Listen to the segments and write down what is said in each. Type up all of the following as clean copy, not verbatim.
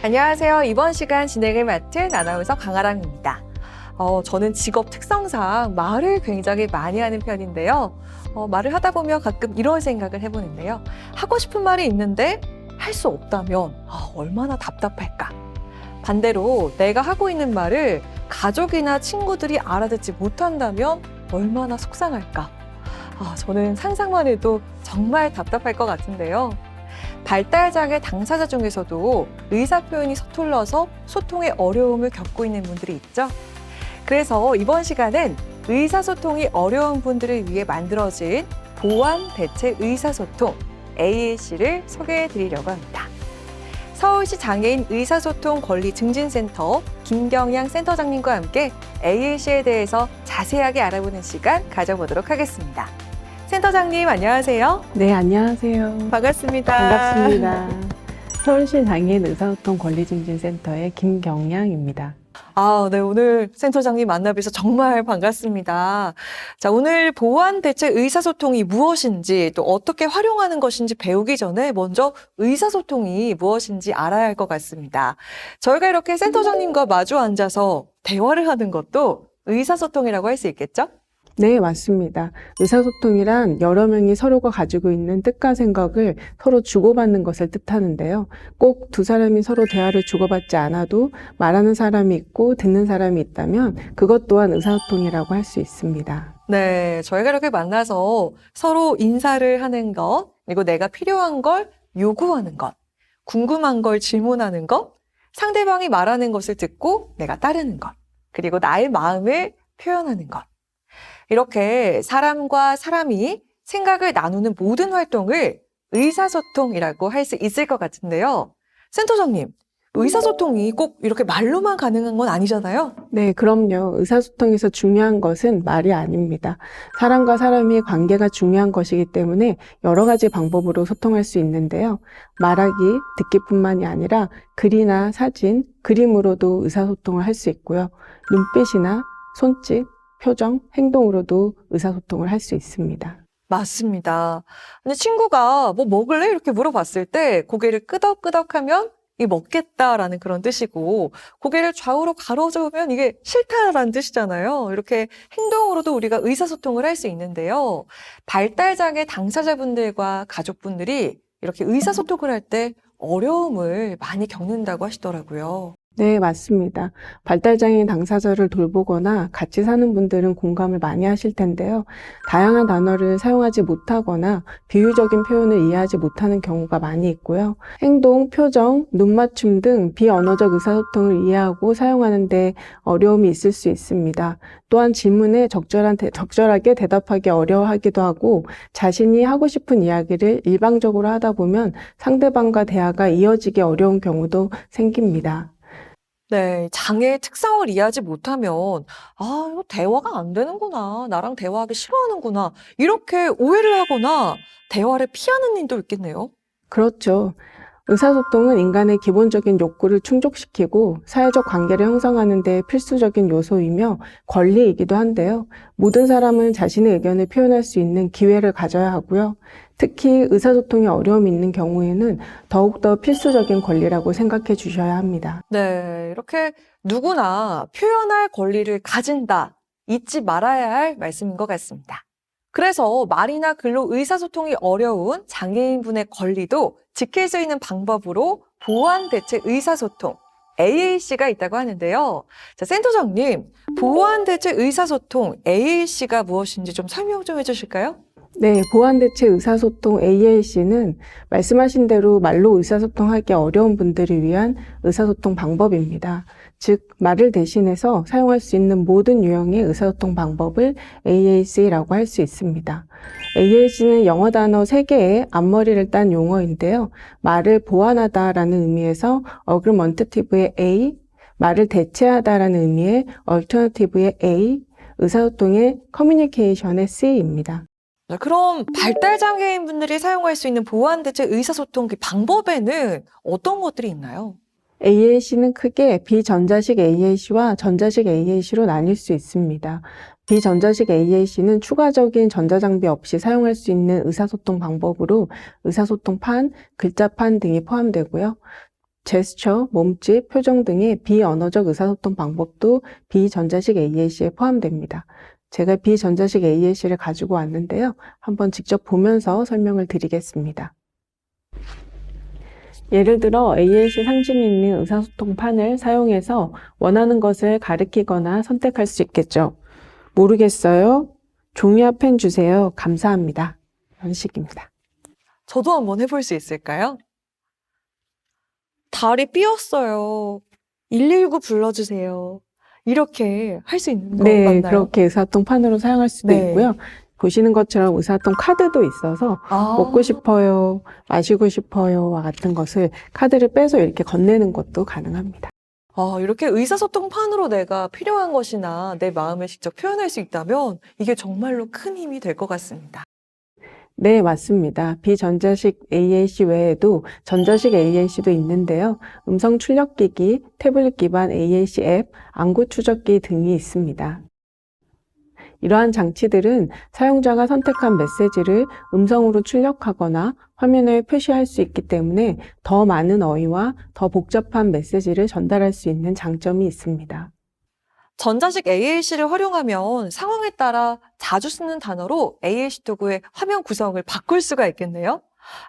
안녕하세요. 이번 시간 진행을 맡은 아나운서 강아랑입니다. 저는 직업 특성상 말을 굉장히 많이 하는 편인데요. 말을 하다 보면 가끔 이런 생각을 해보는데요. 하고 싶은 말이 있는데 할 수 없다면 얼마나 답답할까? 반대로 내가 하고 있는 말을 가족이나 친구들이 알아듣지 못한다면 얼마나 속상할까? 저는 상상만 해도 정말 답답할 것 같은데요. 발달장애 당사자 중에서도 의사표현이 서툴러서 소통에 어려움을 겪고 있는 분들이 있죠. 그래서 이번 시간은 의사소통이 어려운 분들을 위해 만들어진 보완 대체 의사소통 AAC를 소개해 드리려고 합니다. 서울시 장애인 의사소통 권리 증진센터 김경양 센터장님과 함께 AAC에 대해서 자세하게 알아보는 시간 가져보도록 하겠습니다. 센터장님 안녕하세요. 네, 안녕하세요. 반갑습니다. 반갑습니다. 서울시 장애인 의사소통 권리증진센터의 김경양입니다. 네, 오늘 센터장님 만나뵈서 정말 반갑습니다. 자, 오늘 보완 대체 의사소통이 무엇인지 또 어떻게 활용하는 것인지 배우기 전에 먼저 의사소통이 무엇인지 알아야 할 것 같습니다. 저희가 이렇게 센터장님과 마주 앉아서 대화를 하는 것도 의사소통이라고 할 수 있겠죠? 네, 맞습니다. 의사소통이란 여러 명이 서로가 가지고 있는 뜻과 생각을 서로 주고받는 것을 뜻하는데요. 꼭 두 사람이 서로 대화를 주고받지 않아도 말하는 사람이 있고 듣는 사람이 있다면 그것 또한 의사소통이라고 할 수 있습니다. 네, 저희가 이렇게 만나서 서로 인사를 하는 것, 그리고 내가 필요한 걸 요구하는 것, 궁금한 걸 질문하는 것, 상대방이 말하는 것을 듣고 내가 따르는 것, 그리고 나의 마음을 표현하는 것. 이렇게 사람과 사람이 생각을 나누는 모든 활동을 의사소통이라고 할 수 있을 것 같은데요. 센터장님, 의사소통이 꼭 이렇게 말로만 가능한 건 아니잖아요? 네, 그럼요. 의사소통에서 중요한 것은 말이 아닙니다. 사람과 사람의 관계가 중요한 것이기 때문에 여러 가지 방법으로 소통할 수 있는데요. 말하기, 듣기뿐만이 아니라 글이나 사진, 그림으로도 의사소통을 할 수 있고요. 눈빛이나 손짓, 표정, 행동으로도 의사소통을 할 수 있습니다. 맞습니다. 근데 친구가 뭐 먹을래? 이렇게 물어봤을 때 고개를 끄덕끄덕하면 이 먹겠다라는 그런 뜻이고 고개를 좌우로 가로저으면 이게 싫다라는 뜻이잖아요. 이렇게 행동으로도 우리가 의사소통을 할 수 있는데요. 발달장애 당사자분들과 가족분들이 이렇게 의사소통을 할 때 어려움을 많이 겪는다고 하시더라고요. 네, 맞습니다. 발달장애인 당사자를 돌보거나 같이 사는 분들은 공감을 많이 하실 텐데요. 다양한 단어를 사용하지 못하거나 비유적인 표현을 이해하지 못하는 경우가 많이 있고요. 행동, 표정, 눈맞춤 등 비언어적 의사소통을 이해하고 사용하는 데 어려움이 있을 수 있습니다. 또한 질문에 적절하게 대답하기 어려워하기도 하고 자신이 하고 싶은 이야기를 일방적으로 하다 보면 상대방과 대화가 이어지기 어려운 경우도 생깁니다. 네, 장애의 특성을 이해하지 못하면, 이거 대화가 안 되는구나. 나랑 대화하기 싫어하는구나. 이렇게 오해를 하거나 대화를 피하는 일도 있겠네요. 그렇죠. 의사소통은 인간의 기본적인 욕구를 충족시키고 사회적 관계를 형성하는 데 필수적인 요소이며 권리이기도 한데요. 모든 사람은 자신의 의견을 표현할 수 있는 기회를 가져야 하고요. 특히 의사소통에 어려움이 있는 경우에는 더욱더 필수적인 권리라고 생각해 주셔야 합니다. 네, 이렇게 누구나 표현할 권리를 가진다. 잊지 말아야 할 말씀인 것 같습니다. 그래서 말이나 글로 의사소통이 어려운 장애인분의 권리도 지킬 수 있는 방법으로 보완 대체 의사소통, AAC가 있다고 하는데요. 자, 센터장님, 보완 대체 의사소통, AAC가 무엇인지 좀 설명 좀 해주실까요? 네, 보완대체 의사소통 AAC는 말씀하신 대로 말로 의사소통하기 어려운 분들을 위한 의사소통 방법입니다. 즉, 말을 대신해서 사용할 수 있는 모든 유형의 의사소통 방법을 AAC라고 할 수 있습니다. AAC는 영어 단어 3개의 앞머리를 딴 용어인데요. 말을 보완하다라는 의미에서 어그먼테티브의 A, 말을 대체하다라는 의미의 얼터너티브의 A, 의사소통의 커뮤니케이션의 C입니다. 자, 그럼 발달장애인 분들이 사용할 수 있는 보완 대체 의사소통 그 방법에는 어떤 것들이 있나요? AAC는 크게 비전자식 AAC와 전자식 AAC로 나뉠 수 있습니다. 비전자식 AAC는 추가적인 전자장비 없이 사용할 수 있는 의사소통 방법으로 의사소통판, 글자판 등이 포함되고요. 제스처, 몸짓, 표정 등의 비언어적 의사소통 방법도 비전자식 AAC에 포함됩니다. 제가 비전자식 AAC를 가지고 왔는데요. 한번 직접 보면서 설명을 드리겠습니다. 예를 들어 AAC 상징이 있는 의사소통판을 사용해서 원하는 것을 가리키거나 선택할 수 있겠죠. 모르겠어요. 종이와 펜 주세요. 감사합니다. 이런 식입니다. 저도 한번 해볼 수 있을까요? 다리 삐었어요. 119 불러주세요. 이렇게 할 수 있는 거 네, 맞나요? 그렇게 의사소통판으로 사용할 수도 네. 있고요. 보시는 것처럼 의사소통 카드도 있어서 아, 먹고 싶어요, 마시고 싶어요와 같은 것을 카드를 빼서 이렇게 건네는 것도 가능합니다. 이렇게 의사소통판으로 내가 필요한 것이나 내 마음을 직접 표현할 수 있다면 이게 정말로 큰 힘이 될 것 같습니다. 네, 맞습니다. 비전자식 AAC 외에도 전자식 AAC도 있는데요. 음성 출력기기, 태블릿 기반 AAC 앱, 안구 추적기 등이 있습니다. 이러한 장치들은 사용자가 선택한 메시지를 음성으로 출력하거나 화면에 표시할 수 있기 때문에 더 많은 어휘와 더 복잡한 메시지를 전달할 수 있는 장점이 있습니다. 전자식 AAC를 활용하면 상황에 따라 자주 쓰는 단어로 AAC 도구의 화면 구성을 바꿀 수가 있겠네요.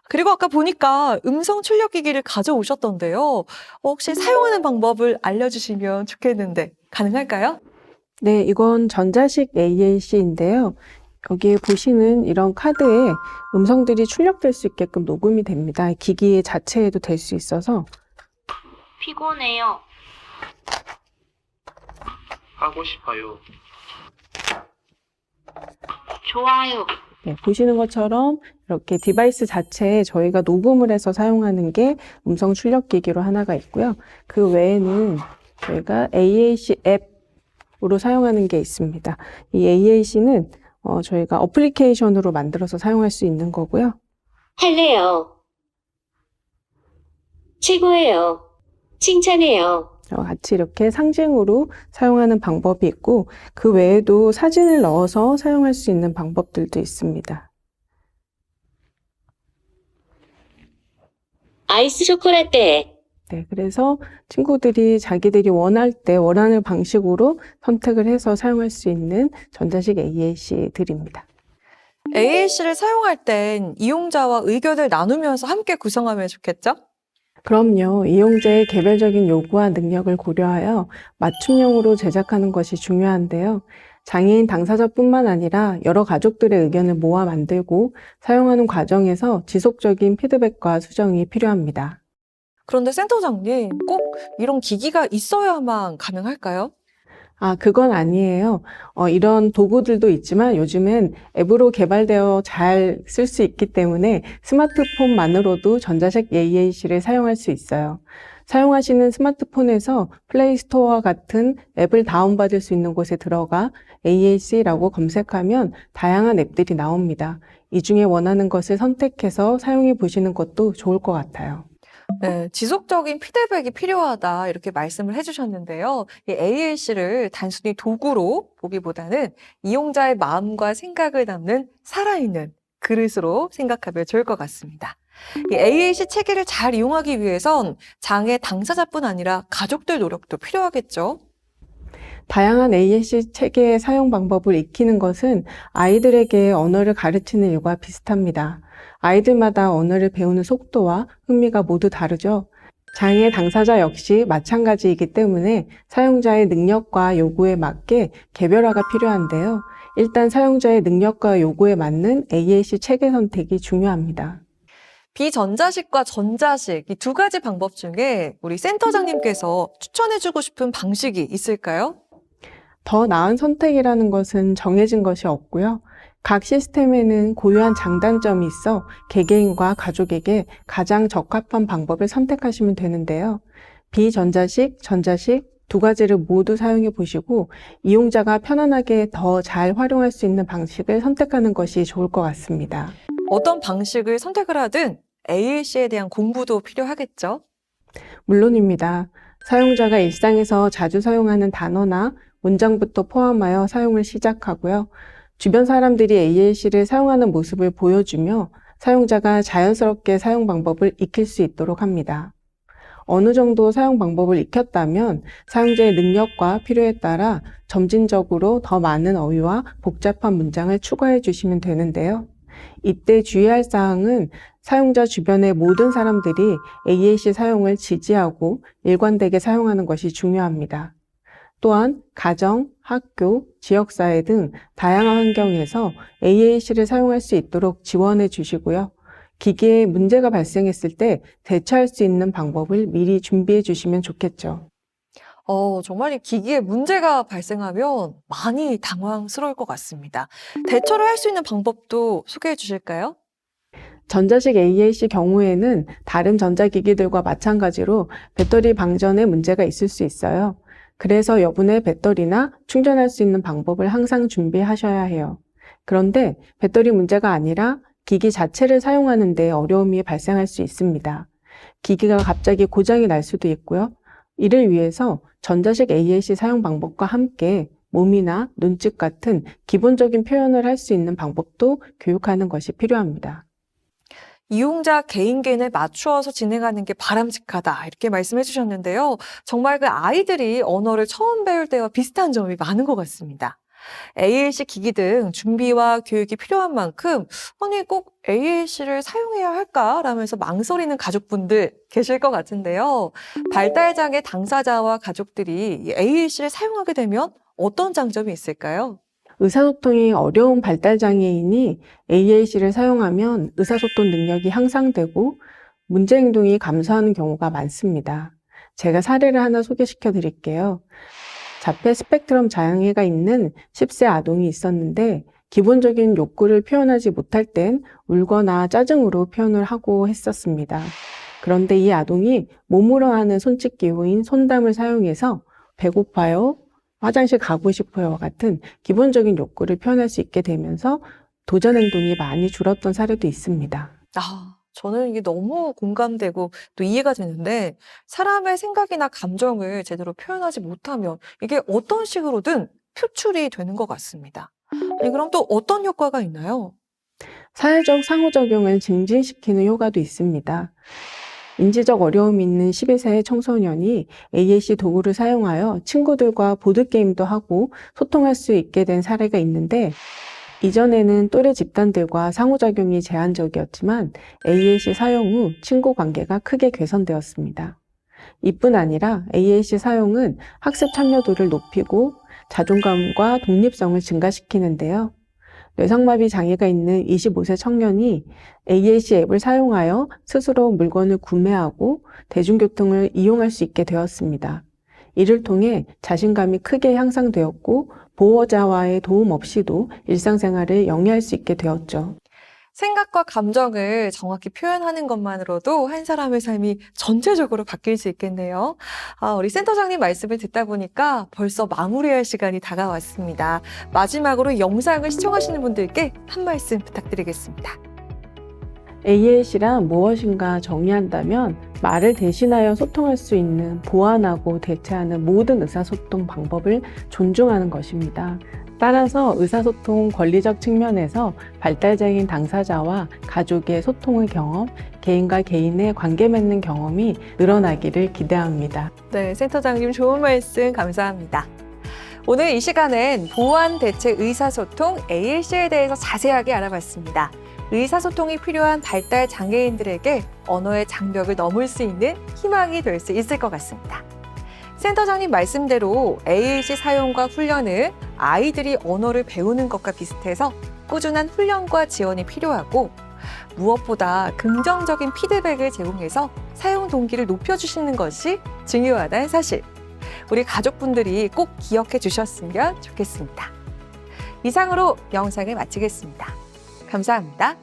그리고 아까 보니까 음성 출력기기를 가져오셨던데요. 혹시 사용하는 방법을 알려주시면 좋겠는데 가능할까요? 네, 이건 전자식 AAC인데요. 여기에 보시는 이런 카드에 음성들이 출력될 수 있게끔 녹음이 됩니다. 기기 자체에도 될 수 있어서. 피곤해요. 하고 싶어요. 좋아요. 네, 보시는 것처럼 이렇게 디바이스 자체에 저희가 녹음을 해서 사용하는 게 음성 출력기기로 하나가 있고요. 그 외에는 저희가 AAC 앱으로 사용하는 게 있습니다. 이 AAC는 저희가 어플리케이션으로 만들어서 사용할 수 있는 거고요. 할래요. 최고예요. 칭찬해요. 같이 이렇게 상징으로 사용하는 방법이 있고 그 외에도 사진을 넣어서 사용할 수 있는 방법들도 있습니다. 아이스 초콜라떼. 네, 그래서 친구들이 자기들이 원할 때 원하는 방식으로 선택을 해서 사용할 수 있는 전자식 AAC들입니다. AAC를 사용할 땐 이용자와 의견을 나누면서 함께 구성하면 좋겠죠? 그럼요. 이용자의 개별적인 요구와 능력을 고려하여 맞춤형으로 제작하는 것이 중요한데요. 장애인 당사자뿐만 아니라 여러 가족들의 의견을 모아 만들고 사용하는 과정에서 지속적인 피드백과 수정이 필요합니다. 그런데 센터장님, 꼭 이런 기기가 있어야만 가능할까요? 그건 아니에요. 이런 도구들도 있지만 요즘은 앱으로 개발되어 잘 쓸 수 있기 때문에 스마트폰만으로도 전자식 AAC를 사용할 수 있어요. 사용하시는 스마트폰에서 플레이 스토어와 같은 앱을 다운받을 수 있는 곳에 들어가 AAC라고 검색하면 다양한 앱들이 나옵니다. 이 중에 원하는 것을 선택해서 사용해 보시는 것도 좋을 것 같아요. 네, 지속적인 피드백이 필요하다 이렇게 말씀을 해주셨는데요. 이 AAC를 단순히 도구로 보기보다는 이용자의 마음과 생각을 담는 살아있는 그릇으로 생각하면 좋을 것 같습니다. 이 AAC 체계를 잘 이용하기 위해선 장애 당사자뿐 아니라 가족들 노력도 필요하겠죠. 다양한 AAC 체계의 사용 방법을 익히는 것은 아이들에게 언어를 가르치는 일과 비슷합니다. 아이들마다 언어를 배우는 속도와 흥미가 모두 다르죠. 장애 당사자 역시 마찬가지이기 때문에 사용자의 능력과 요구에 맞게 개별화가 필요한데요. 일단 사용자의 능력과 요구에 맞는 AAC 체계 선택이 중요합니다. 비전자식과 전자식 이 두 가지 방법 중에 우리 센터장님께서 추천해주고 싶은 방식이 있을까요? 더 나은 선택이라는 것은 정해진 것이 없고요. 각 시스템에는 고유한 장단점이 있어 개개인과 가족에게 가장 적합한 방법을 선택하시면 되는데요. 비전자식, 전자식 두 가지를 모두 사용해 보시고 이용자가 편안하게 더 잘 활용할 수 있는 방식을 선택하는 것이 좋을 것 같습니다. 어떤 방식을 선택을 하든 AAC에 대한 공부도 필요하겠죠? 물론입니다. 사용자가 일상에서 자주 사용하는 단어나 문장부터 포함하여 사용을 시작하고요. 주변 사람들이 AAC를 사용하는 모습을 보여주며 사용자가 자연스럽게 사용 방법을 익힐 수 있도록 합니다. 어느 정도 사용 방법을 익혔다면 사용자의 능력과 필요에 따라 점진적으로 더 많은 어휘와 복잡한 문장을 추가해 주시면 되는데요. 이때 주의할 사항은 사용자 주변의 모든 사람들이 AAC 사용을 지지하고 일관되게 사용하는 것이 중요합니다. 또한 가정, 학교, 지역사회 등 다양한 환경에서 AAC를 사용할 수 있도록 지원해 주시고요. 기기에 문제가 발생했을 때 대처할 수 있는 방법을 미리 준비해 주시면 좋겠죠. 정말 이 기기에 문제가 발생하면 많이 당황스러울 것 같습니다. 대처를 할 수 있는 방법도 소개해 주실까요? 전자식 AAC 경우에는 다른 전자기기들과 마찬가지로 배터리 방전에 문제가 있을 수 있어요. 그래서 여분의 배터리나 충전할 수 있는 방법을 항상 준비하셔야 해요. 그런데 배터리 문제가 아니라 기기 자체를 사용하는 데 어려움이 발생할 수 있습니다. 기기가 갑자기 고장이 날 수도 있고요. 이를 위해서 전자식 AAC 사용 방법과 함께 몸이나 눈짓 같은 기본적인 표현을 할 수 있는 방법도 교육하는 것이 필요합니다. 이용자 개인견에 맞추어서 진행하는 게 바람직하다 이렇게 말씀해 주셨는데요. 정말 그 아이들이 언어를 처음 배울 때와 비슷한 점이 많은 것 같습니다. AAC 기기 등 준비와 교육이 필요한 만큼 아니 꼭 AAC를 사용해야 할까라면서 망설이는 가족분들 계실 것 같은데요. 발달장애 당사자와 가족들이 이 AAC를 사용하게 되면 어떤 장점이 있을까요? 의사소통이 어려운 발달장애인이 AAC를 사용하면 의사소통 능력이 향상되고 문제행동이 감소하는 경우가 많습니다. 제가 사례를 하나 소개시켜 드릴게요. 자폐 스펙트럼 장애가 있는 10세 아동이 있었는데 기본적인 욕구를 표현하지 못할 땐 울거나 짜증으로 표현을 하고 했었습니다. 그런데 이 아동이 몸으로 하는 손짓 기호인 손담을 사용해서 배고파요, 화장실 가고 싶어요 같은 기본적인 욕구를 표현할 수 있게 되면서 도전 행동이 많이 줄었던 사례도 있습니다. 저는 이게 너무 공감되고 또 이해가 되는데 사람의 생각이나 감정을 제대로 표현하지 못하면 이게 어떤 식으로든 표출이 되는 것 같습니다. 아니, 그럼 또 어떤 효과가 있나요? 사회적 상호작용을 증진시키는 효과도 있습니다. 인지적 어려움이 있는 12세 청소년이 AAC 도구를 사용하여 친구들과 보드게임도 하고 소통할 수 있게 된 사례가 있는데 이전에는 또래 집단들과 상호작용이 제한적이었지만 AAC 사용 후 친구 관계가 크게 개선되었습니다. 이뿐 아니라 AAC 사용은 학습 참여도를 높이고 자존감과 독립성을 증가시키는데요. 뇌상마비 장애가 있는 25세 청년이 AAC 앱을 사용하여 스스로 물건을 구매하고 대중교통을 이용할 수 있게 되었습니다. 이를 통해 자신감이 크게 향상되었고 보호자와의 도움 없이도 일상생활을 영위할 수 있게 되었죠. 생각과 감정을 정확히 표현하는 것만으로도 한 사람의 삶이 전체적으로 바뀔 수 있겠네요. 우리 센터장님 말씀을 듣다 보니까 벌써 마무리할 시간이 다가왔습니다. 마지막으로 영상을 시청하시는 분들께 한 말씀 부탁드리겠습니다. AAC란 무엇인가 정의한다면 말을 대신하여 소통할 수 있는 보완하고 대체하는 모든 의사소통 방법을 존중하는 것입니다. 따라서 의사소통 권리적 측면에서 발달장애인 당사자와 가족의 소통의 경험, 개인과 개인의 관계 맺는 경험이 늘어나기를 기대합니다. 네, 센터장님 좋은 말씀 감사합니다. 오늘 이 시간엔 보완 대체 의사소통 AAC에 대해서 자세하게 알아봤습니다. 의사소통이 필요한 발달 장애인들에게 언어의 장벽을 넘을 수 있는 희망이 될 수 있을 것 같습니다. 센터장님 말씀대로 AAC 사용과 훈련은 아이들이 언어를 배우는 것과 비슷해서 꾸준한 훈련과 지원이 필요하고 무엇보다 긍정적인 피드백을 제공해서 사용 동기를 높여주시는 것이 중요하다는 사실. 우리 가족분들이 꼭 기억해 주셨으면 좋겠습니다. 이상으로 영상을 마치겠습니다. 감사합니다.